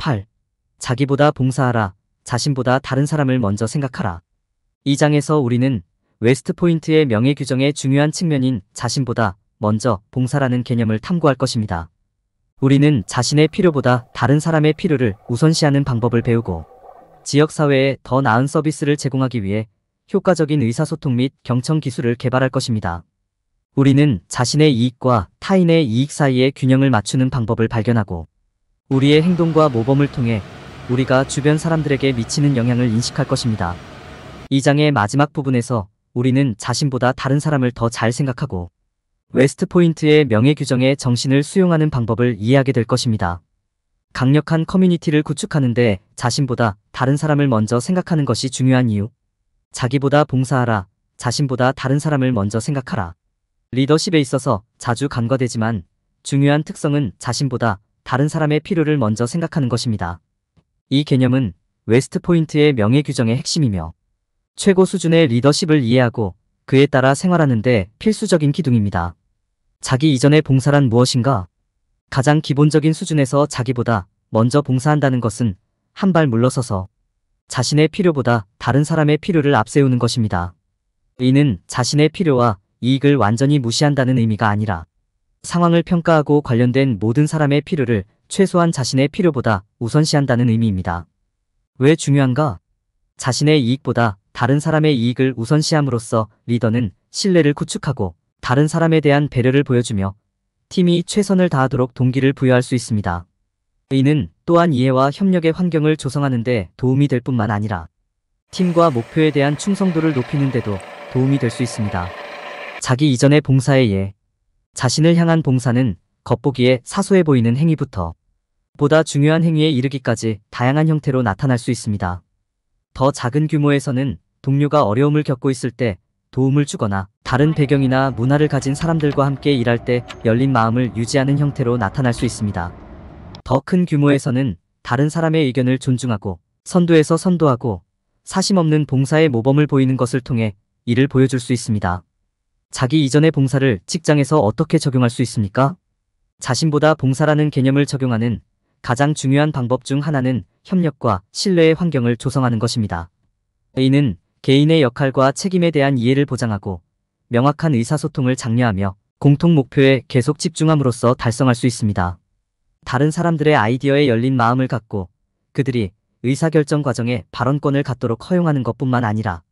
8. 자기보다 봉사하라. 자신보다 다른 사람을 먼저 생각하라. 이 장에서 우리는 웨스트포인트의 명예 규정의 중요한 측면인 자신보다 먼저 봉사라는 개념을 탐구할 것입니다. 우리는 자신의 필요보다 다른 사람의 필요를 우선시하는 방법을 배우고 지역사회에 더 나은 서비스를 제공하기 위해 효과적인 의사소통 및 경청 기술을 개발할 것입니다. 우리는 자신의 이익과 타인의 이익 사이의 균형을 맞추는 방법을 발견하고 우리의 행동과 모범을 통해 우리가 주변 사람들에게 미치는 영향을 인식할 것입니다. 이 장의 마지막 부분에서 우리는 자신보다 다른 사람을 더 잘 생각하고 웨스트포인트의 명예 규정의 정신을 수용하는 방법을 이해하게 될 것입니다. 강력한 커뮤니티를 구축하는데 자신보다 다른 사람을 먼저 생각하는 것이 중요한 이유. 자기보다 봉사하라. 자신보다 다른 사람을 먼저 생각하라. 리더십에 있어서 자주 간과되지만 중요한 특성은 자신보다 다른 사람의 필요를 먼저 생각하는 것입니다. 이 개념은 웨스트포인트의 명예 규정의 핵심이며 최고 수준의 리더십을 이해하고 그에 따라 생활하는 데 필수적인 기둥입니다. 자기 이전의 봉사란 무엇인가? 가장 기본적인 수준에서 자기보다 먼저 봉사한다는 것은 한 발 물러서서 자신의 필요보다 다른 사람의 필요를 앞세우는 것입니다. 이는 자신의 필요와 이익을 완전히 무시한다는 의미가 아니라 상황을 평가하고 관련된 모든 사람의 필요를 최소한 자신의 필요보다 우선시한다는 의미입니다. 왜 중요한가? 자신의 이익보다 다른 사람의 이익을 우선시함으로써 리더는 신뢰를 구축하고 다른 사람에 대한 배려를 보여주며 팀이 최선을 다하도록 동기를 부여할 수 있습니다. 이는 또한 이해와 협력의 환경을 조성하는 데 도움이 될 뿐만 아니라 팀과 목표에 대한 충성도를 높이는 데도 도움이 될 수 있습니다. 자기 이전의 봉사의 예. 자신을 향한 봉사는 겉보기에 사소해 보이는 행위부터 보다 중요한 행위에 이르기까지 다양한 형태로 나타날 수 있습니다. 더 작은 규모에서는 동료가 어려움을 겪고 있을 때 도움을 주거나 다른 배경이나 문화를 가진 사람들과 함께 일할 때 열린 마음을 유지하는 형태로 나타날 수 있습니다. 더 큰 규모에서는 다른 사람의 의견을 존중하고 선두에서 선도하고 사심 없는 봉사의 모범을 보이는 것을 통해 이를 보여줄 수 있습니다. 자기 이전의 봉사를 직장에서 어떻게 적용할 수 있습니까? 자신보다 봉사라는 개념을 적용하는 가장 중요한 방법 중 하나는 협력과 신뢰의 환경을 조성하는 것입니다. 이는 개인의 역할과 책임에 대한 이해를 보장하고 명확한 의사소통을 장려하며 공통 목표에 계속 집중함으로써 달성할 수 있습니다. 다른 사람들의 아이디어에 열린 마음을 갖고 그들이 의사결정 과정에 발언권을 갖도록 허용하는 것뿐만 아니라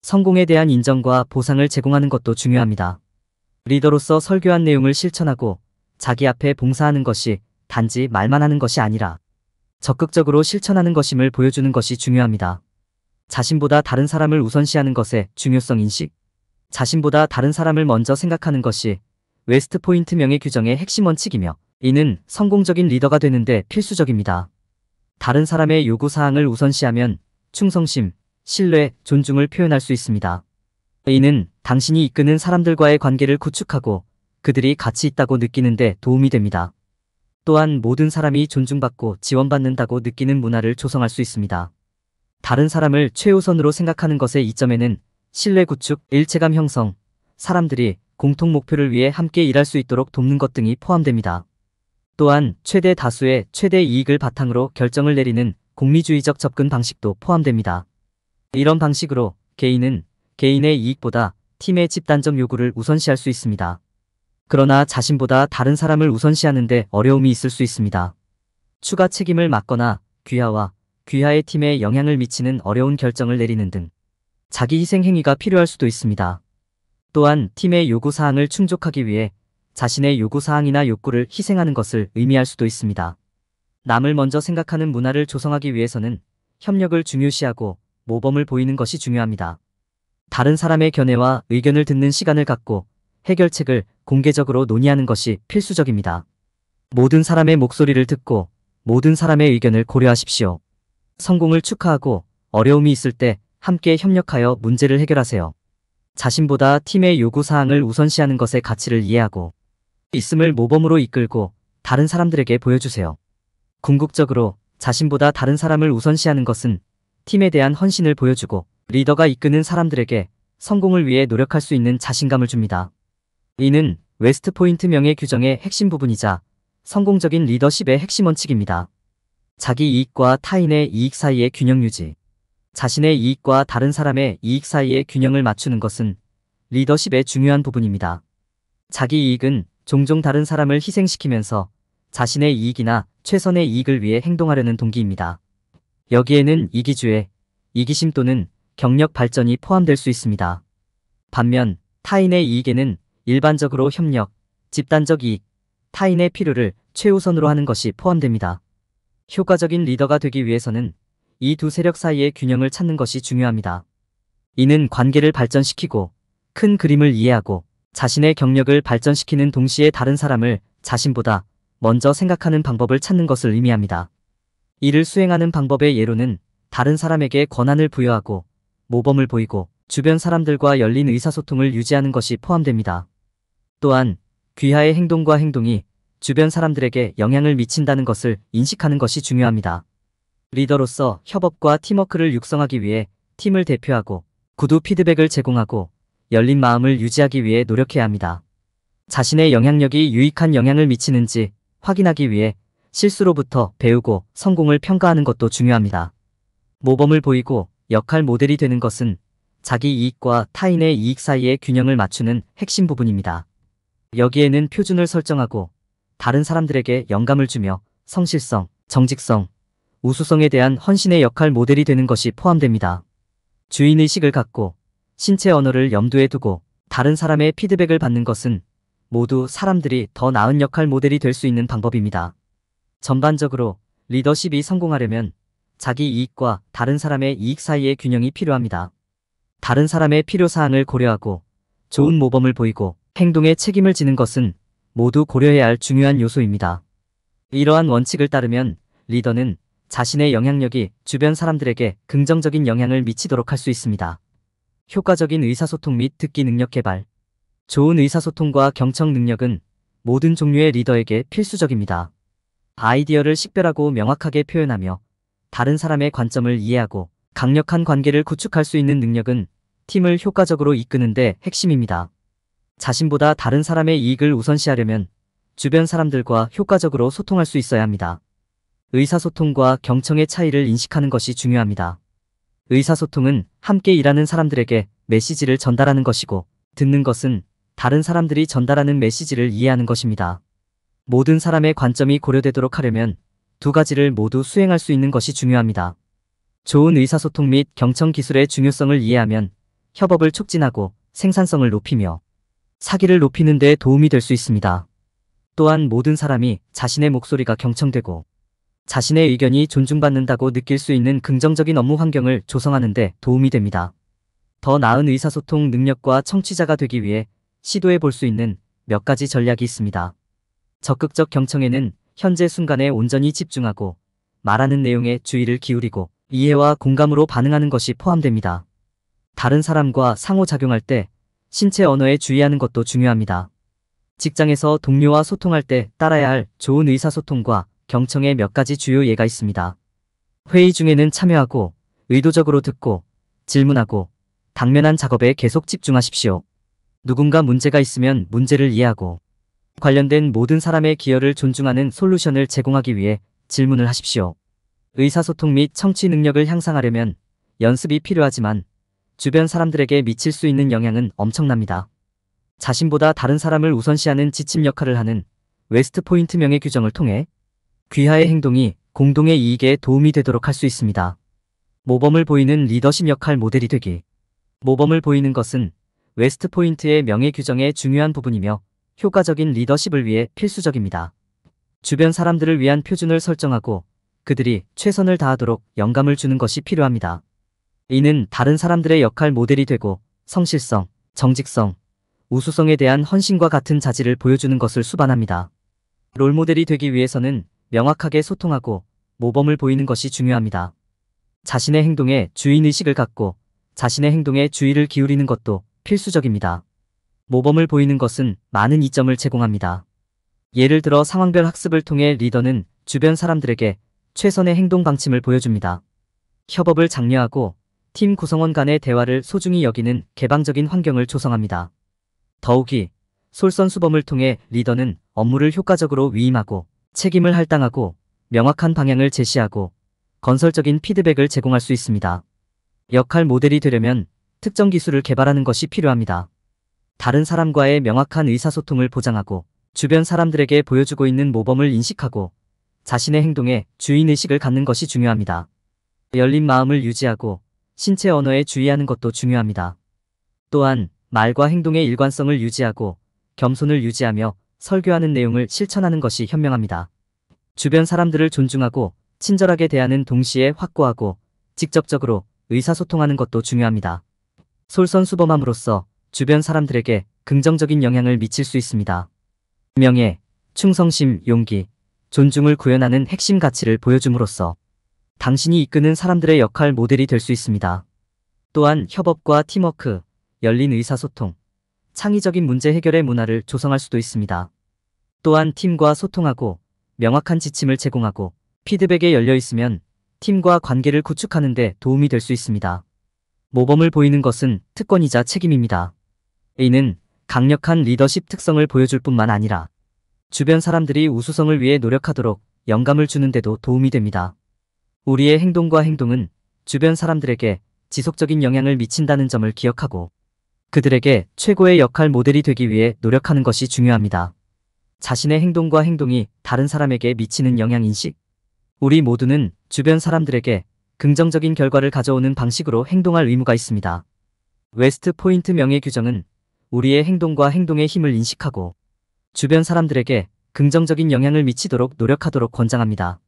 성공에 대한 인정과 보상을 제공하는 것도 중요합니다. 리더로서 설교한 내용을 실천하고 자기 앞에 봉사하는 것이 단지 말만 하는 것이 아니라 적극적으로 실천하는 것임을 보여주는 것이 중요합니다. 자신보다 다른 사람을 우선시하는 것의 중요성 인식. 자신보다 다른 사람을 먼저 생각하는 것이 웨스트포인트 명예 규정의 핵심 원칙이며 이는 성공적인 리더가 되는데 필수적입니다. 다른 사람의 요구사항을 우선시하면 충성심, 신뢰, 존중을 표현할 수 있습니다. 이는 당신이 이끄는 사람들과의 관계를 구축하고 그들이 가치 있다고 느끼는 데 도움이 됩니다. 또한 모든 사람이 존중받고 지원받는다고 느끼는 문화를 조성할 수 있습니다. 다른 사람을 최우선으로 생각하는 것의 이점에는 신뢰 구축, 일체감 형성, 사람들이 공통 목표를 위해 함께 일할 수 있도록 돕는 것 등이 포함됩니다. 또한 최대 다수의 최대 이익을 바탕으로 결정을 내리는 공리주의적 접근 방식도 포함됩니다. 이런 방식으로 개인은 개인의 이익보다 팀의 집단적 요구를 우선시할 수 있습니다. 그러나 자신보다 다른 사람을 우선시하는데 어려움이 있을 수 있습니다. 추가 책임을 맡거나 귀하의 팀에 영향을 미치는 어려운 결정을 내리는 등 자기 희생 행위가 필요할 수도 있습니다. 또한 팀의 요구사항을 충족하기 위해 자신의 요구사항이나 욕구를 희생하는 것을 의미할 수도 있습니다. 남을 먼저 생각하는 문화를 조성하기 위해서는 협력을 중요시하고 모범을 보이는 것이 중요합니다. 다른 사람의 견해와 의견을 듣는 시간을 갖고 해결책을 공개적으로 논의하는 것이 필수적입니다. 모든 사람의 목소리를 듣고 모든 사람의 의견을 고려하십시오. 성공을 축하하고 어려움이 있을 때 함께 협력하여 문제를 해결하세요. 자신보다 팀의 요구사항을 우선시하는 것의 가치를 이해하고 있음을 모범으로 이끌고 다른 사람들에게 보여주세요. 궁극적으로 자신보다 다른 사람을 우선시하는 것은 팀에 대한 헌신을 보여주고 리더가 이끄는 사람들에게 성공을 위해 노력할 수 있는 자신감을 줍니다. 이는 웨스트포인트 명예 규정의 핵심 부분이자 성공적인 리더십의 핵심 원칙입니다. 자기 이익과 타인의 이익 사이의 균형 유지. 자신의 이익과 다른 사람의 이익 사이의 균형을 맞추는 것은 리더십의 중요한 부분입니다. 자기 이익은 종종 다른 사람을 희생시키면서 자신의 이익이나 최선의 이익을 위해 행동하려는 동기입니다. 여기에는 이기주의, 이기심 또는 경력 발전이 포함될 수 있습니다. 반면 타인의 이익에는 일반적으로 협력, 집단적 이익, 타인의 필요를 최우선으로 하는 것이 포함됩니다. 효과적인 리더가 되기 위해서는 이 두 세력 사이의 균형을 찾는 것이 중요합니다. 이는 관계를 발전시키고 큰 그림을 이해하고 자신의 경력을 발전시키는 동시에 다른 사람을 자신보다 먼저 생각하는 방법을 찾는 것을 의미합니다. 이를 수행하는 방법의 예로는 다른 사람에게 권한을 부여하고 모범을 보이고 주변 사람들과 열린 의사소통을 유지하는 것이 포함됩니다. 또한 귀하의 행동과 행동이 주변 사람들에게 영향을 미친다는 것을 인식하는 것이 중요합니다. 리더로서 협업과 팀워크를 육성하기 위해 팀을 대표하고 구두 피드백을 제공하고 열린 마음을 유지하기 위해 노력해야 합니다. 자신의 영향력이 유익한 영향을 미치는지 확인하기 위해 실수로부터 배우고 성공을 평가하는 것도 중요합니다. 모범을 보이고 역할 모델이 되는 것은 자기 이익과 타인의 이익 사이의 균형을 맞추는 핵심 부분입니다. 여기에는 표준을 설정하고 다른 사람들에게 영감을 주며 성실성, 정직성, 우수성에 대한 헌신의 역할 모델이 되는 것이 포함됩니다. 주인의식을 갖고 신체 언어를 염두에 두고 다른 사람의 피드백을 받는 것은 모두 사람들이 더 나은 역할 모델이 될 수 있는 방법입니다. 전반적으로 리더십이 성공하려면 자기 이익과 다른 사람의 이익 사이의 균형이 필요합니다. 다른 사람의 필요사항을 고려하고 좋은 모범을 보이고 행동에 책임을 지는 것은 모두 고려해야 할 중요한 요소입니다. 이러한 원칙을 따르면 리더는 자신의 영향력이 주변 사람들에게 긍정적인 영향을 미치도록 할 수 있습니다. 효과적인 의사소통 및 듣기 능력 개발. 좋은 의사소통과 경청 능력은 모든 종류의 리더에게 필수적입니다. 아이디어를 식별하고 명확하게 표현하며 다른 사람의 관점을 이해하고 강력한 관계를 구축할 수 있는 능력은 팀을 효과적으로 이끄는 데 핵심입니다. 자신보다 다른 사람의 이익을 우선시하려면 주변 사람들과 효과적으로 소통할 수 있어야 합니다. 의사소통과 경청의 차이를 인식하는 것이 중요합니다. 의사소통은 함께 일하는 사람들에게 메시지를 전달하는 것이고, 듣는 것은 다른 사람들이 전달하는 메시지를 이해하는 것입니다. 모든 사람의 관점이 고려되도록 하려면 두 가지를 모두 수행할 수 있는 것이 중요합니다. 좋은 의사소통 및 경청 기술의 중요성을 이해하면 협업을 촉진하고 생산성을 높이며 사기를 높이는 데 도움이 될 수 있습니다. 또한 모든 사람이 자신의 목소리가 경청되고 자신의 의견이 존중받는다고 느낄 수 있는 긍정적인 업무 환경을 조성하는 데 도움이 됩니다. 더 나은 의사소통 능력과 청취자가 되기 위해 시도해 볼 수 있는 몇 가지 전략이 있습니다. 적극적 경청에는 현재 순간에 온전히 집중하고 말하는 내용에 주의를 기울이고 이해와 공감으로 반응하는 것이 포함됩니다. 다른 사람과 상호작용할 때 신체 언어에 주의하는 것도 중요합니다. 직장에서 동료와 소통할 때 따라야 할 좋은 의사소통과 경청의 몇 가지 주요 예가 있습니다. 회의 중에는 참여하고 의도적으로 듣고 질문하고 당면한 작업에 계속 집중하십시오. 누군가 문제가 있으면 문제를 이해하고 관련된 모든 사람의 기여를 존중하는 솔루션을 제공하기 위해 질문을 하십시오. 의사소통 및 청취 능력을 향상하려면 연습이 필요하지만 주변 사람들에게 미칠 수 있는 영향은 엄청납니다. 자신보다 다른 사람을 우선시하는 지침 역할을 하는 웨스트 포인트 명예 규정을 통해 귀하의 행동이 공동의 이익에 도움이 되도록 할 수 있습니다. 모범을 보이는 리더십 역할 모델이 되기. 모범을 보이는 것은 웨스트 포인트의 명예 규정의 중요한 부분이며 효과적인 리더십을 위해 필수적입니다. 주변 사람들을 위한 표준을 설정하고 그들이 최선을 다하도록 영감을 주는 것이 필요합니다. 이는 다른 사람들의 역할 모델이 되고 성실성, 정직성, 우수성에 대한 헌신과 같은 자질을 보여주는 것을 수반합니다. 롤모델이 되기 위해서는 명확하게 소통하고 모범을 보이는 것이 중요합니다. 자신의 행동에 주인의식을 갖고 자신의 행동에 주의를 기울이는 것도 필수적입니다. 모범을 보이는 것은 많은 이점을 제공합니다. 예를 들어 상황별 학습을 통해 리더는 주변 사람들에게 최선의 행동 방침을 보여줍니다. 협업을 장려하고 팀 구성원 간의 대화를 소중히 여기는 개방적인 환경을 조성합니다. 더욱이 솔선수범을 통해 리더는 업무를 효과적으로 위임하고 책임을 할당하고 명확한 방향을 제시하고 건설적인 피드백을 제공할 수 있습니다. 역할 모델이 되려면 특정 기술을 개발하는 것이 필요합니다. 다른 사람과의 명확한 의사소통을 보장하고 주변 사람들에게 보여주고 있는 모범을 인식하고 자신의 행동에 주인의식을 갖는 것이 중요합니다. 열린 마음을 유지하고 신체 언어에 주의하는 것도 중요합니다. 또한 말과 행동의 일관성을 유지하고 겸손을 유지하며 설교하는 내용을 실천하는 것이 현명합니다. 주변 사람들을 존중하고 친절하게 대하는 동시에 확고하고 직접적으로 의사소통하는 것도 중요합니다. 솔선수범함으로써 주변 사람들에게 긍정적인 영향을 미칠 수 있습니다. 명예, 충성심, 용기, 존중을 구현하는 핵심 가치를 보여줌으로써 당신이 이끄는 사람들의 역할 모델이 될 수 있습니다. 또한 협업과 팀워크, 열린 의사소통, 창의적인 문제 해결의 문화를 조성할 수도 있습니다. 또한 팀과 소통하고 명확한 지침을 제공하고 피드백에 열려 있으면 팀과 관계를 구축하는 데 도움이 될 수 있습니다. 모범을 보이는 것은 특권이자 책임입니다. A는 강력한 리더십 특성을 보여줄 뿐만 아니라 주변 사람들이 우수성을 위해 노력하도록 영감을 주는데도 도움이 됩니다. 우리의 행동과 행동은 주변 사람들에게 지속적인 영향을 미친다는 점을 기억하고 그들에게 최고의 역할 모델이 되기 위해 노력하는 것이 중요합니다. 자신의 행동과 행동이 다른 사람에게 미치는 영향인식. 우리 모두는 주변 사람들에게 긍정적인 결과를 가져오는 방식으로 행동할 의무가 있습니다. 웨스트 포인트 명예 규정은 우리의 행동과 행동의 힘을 인식하고 주변 사람들에게 긍정적인 영향을 미치도록 노력하도록 권장합니다.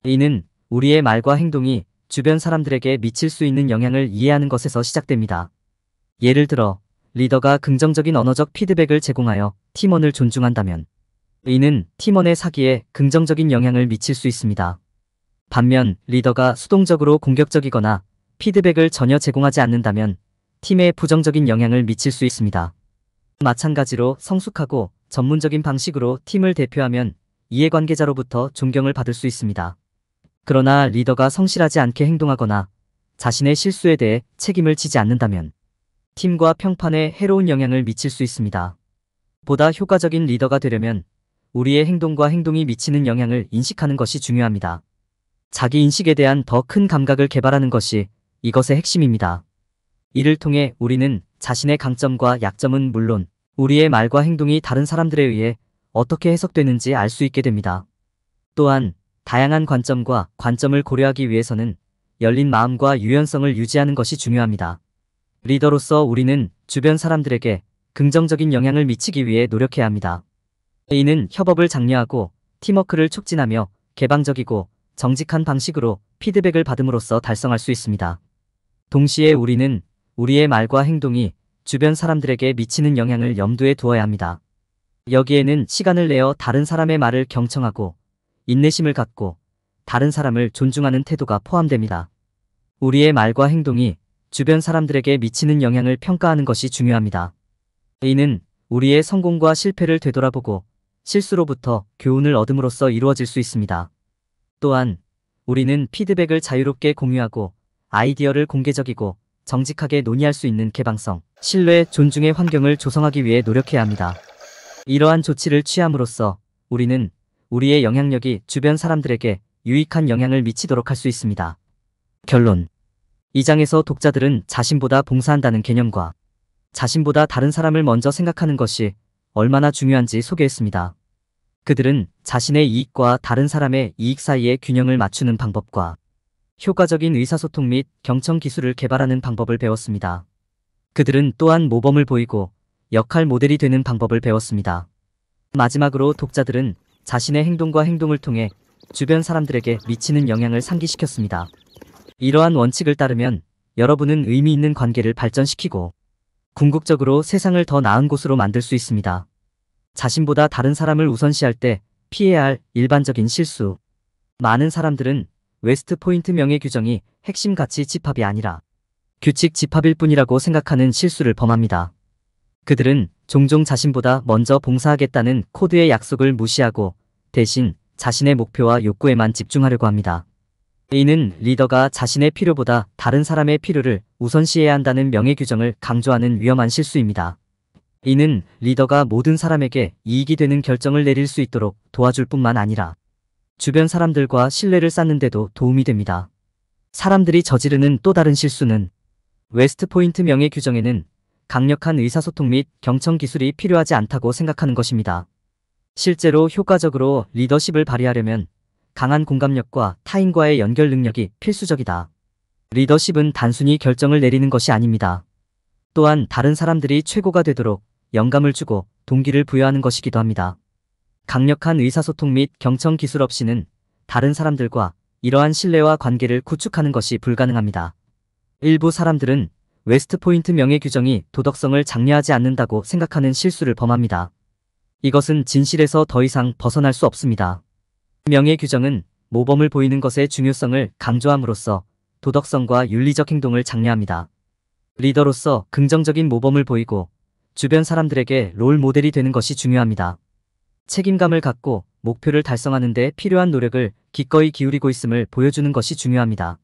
이는 우리의 말과 행동이 주변 사람들에게 미칠 수 있는 영향을 이해하는 것에서 시작됩니다. 예를 들어 리더가 긍정적인 언어적 피드백을 제공하여 팀원을 존중한다면 이는 팀원의 사기에 긍정적인 영향을 미칠 수 있습니다. 반면 리더가 수동적으로 공격적이거나 피드백을 전혀 제공하지 않는다면 팀에 부정적인 영향을 미칠 수 있습니다. 마찬가지로 성숙하고 전문적인 방식으로 팀을 대표하면 이해관계자로부터 존경을 받을 수 있습니다. 그러나 리더가 성실하지 않게 행동하거나 자신의 실수에 대해 책임을 지지 않는다면 팀과 평판에 해로운 영향을 미칠 수 있습니다. 보다 효과적인 리더가 되려면 우리의 행동과 행동이 미치는 영향을 인식하는 것이 중요합니다. 자기 인식에 대한 더 큰 감각을 개발하는 것이 이것의 핵심입니다. 이를 통해 우리는 자신의 강점과 약점은 물론 우리의 말과 행동이 다른 사람들에 의해 어떻게 해석되는지 알 수 있게 됩니다. 또한 다양한 관점과 관점을 고려하기 위해서는 열린 마음과 유연성을 유지하는 것이 중요합니다. 리더로서 우리는 주변 사람들에게 긍정적인 영향을 미치기 위해 노력해야 합니다. 이는 협업을 장려하고 팀워크를 촉진하며 개방적이고 정직한 방식으로 피드백을 받음으로써 달성할 수 있습니다. 동시에 우리는 우리의 말과 행동이 주변 사람들에게 미치는 영향을 염두에 두어야 합니다. 여기에는 시간을 내어 다른 사람의 말을 경청하고 인내심을 갖고 다른 사람을 존중하는 태도가 포함됩니다. 우리의 말과 행동이 주변 사람들에게 미치는 영향을 평가하는 것이 중요합니다. 이는 우리의 성공과 실패를 되돌아보고 실수로부터 교훈을 얻음으로써 이루어질 수 있습니다. 또한 우리는 피드백을 자유롭게 공유하고 아이디어를 공개적이고 정직하게 논의할 수 있는 개방성, 신뢰, 존중의 환경을 조성하기 위해 노력해야 합니다. 이러한 조치를 취함으로써 우리는 우리의 영향력이 주변 사람들에게 유익한 영향을 미치도록 할 수 있습니다. 결론. 이 장에서 독자들은 자신보다 봉사한다는 개념과 자신보다 다른 사람을 먼저 생각하는 것이 얼마나 중요한지 소개했습니다. 그들은 자신의 이익과 다른 사람의 이익 사이의 균형을 맞추는 방법과 효과적인 의사소통 및 경청 기술을 개발하는 방법을 배웠습니다. 그들은 또한 모범을 보이고 역할 모델이 되는 방법을 배웠습니다. 마지막으로 독자들은 자신의 행동과 행동을 통해 주변 사람들에게 미치는 영향을 상기시켰습니다. 이러한 원칙을 따르면 여러분은 의미 있는 관계를 발전시키고 궁극적으로 세상을 더 나은 곳으로 만들 수 있습니다. 자신보다 다른 사람을 우선시할 때 피해야 할 일반적인 실수. 많은 사람들은 웨스트 포인트 명예 규정이 핵심 가치 집합이 아니라 규칙 집합일 뿐이라고 생각하는 실수를 범합니다. 그들은 종종 자신보다 먼저 봉사하겠다는 코드의 약속을 무시하고 대신 자신의 목표와 욕구에만 집중하려고 합니다. 이는 리더가 자신의 필요보다 다른 사람의 필요를 우선시해야 한다는 명예 규정을 강조하는 위험한 실수입니다. 이는 리더가 모든 사람에게 이익이 되는 결정을 내릴 수 있도록 도와줄 뿐만 아니라 주변 사람들과 신뢰를 쌓는 데도 도움이 됩니다. 사람들이 저지르는 또 다른 실수는 웨스트포인트 명예 규정에는 강력한 의사소통 및 경청 기술이 필요하지 않다고 생각하는 것입니다. 실제로 효과적으로 리더십을 발휘하려면 강한 공감력과 타인과의 연결 능력이 필수적이다. 리더십은 단순히 결정을 내리는 것이 아닙니다. 또한 다른 사람들이 최고가 되도록 영감을 주고 동기를 부여하는 것이기도 합니다. 강력한 의사소통 및 경청 기술 없이는 다른 사람들과 이러한 신뢰와 관계를 구축하는 것이 불가능합니다. 일부 사람들은 웨스트포인트 명예 규정이 도덕성을 장려하지 않는다고 생각하는 실수를 범합니다. 이것은 진실에서 더 이상 벗어날 수 없습니다. 명예 규정은 모범을 보이는 것의 중요성을 강조함으로써 도덕성과 윤리적 행동을 장려합니다. 리더로서 긍정적인 모범을 보이고 주변 사람들에게 롤 모델이 되는 것이 중요합니다. 책임감을 갖고 목표를 달성하는 데 필요한 노력을 기꺼이 기울이고 있음을 보여주는 것이 중요합니다.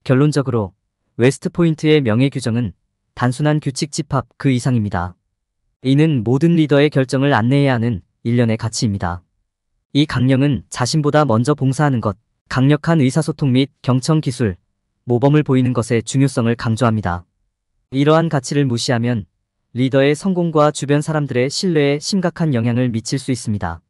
결론적으로 웨스트포인트의 명예 규정은 단순한 규칙 집합 그 이상입니다. 이는 모든 리더의 결정을 안내해야 하는 일련의 가치입니다. 이 강령은 자신보다 먼저 봉사하는 것, 강력한 의사소통 및 경청 기술, 모범을 보이는 것의 중요성을 강조합니다. 이러한 가치를 무시하면 리더의 성공과 주변 사람들의 신뢰에 심각한 영향을 미칠 수 있습니다.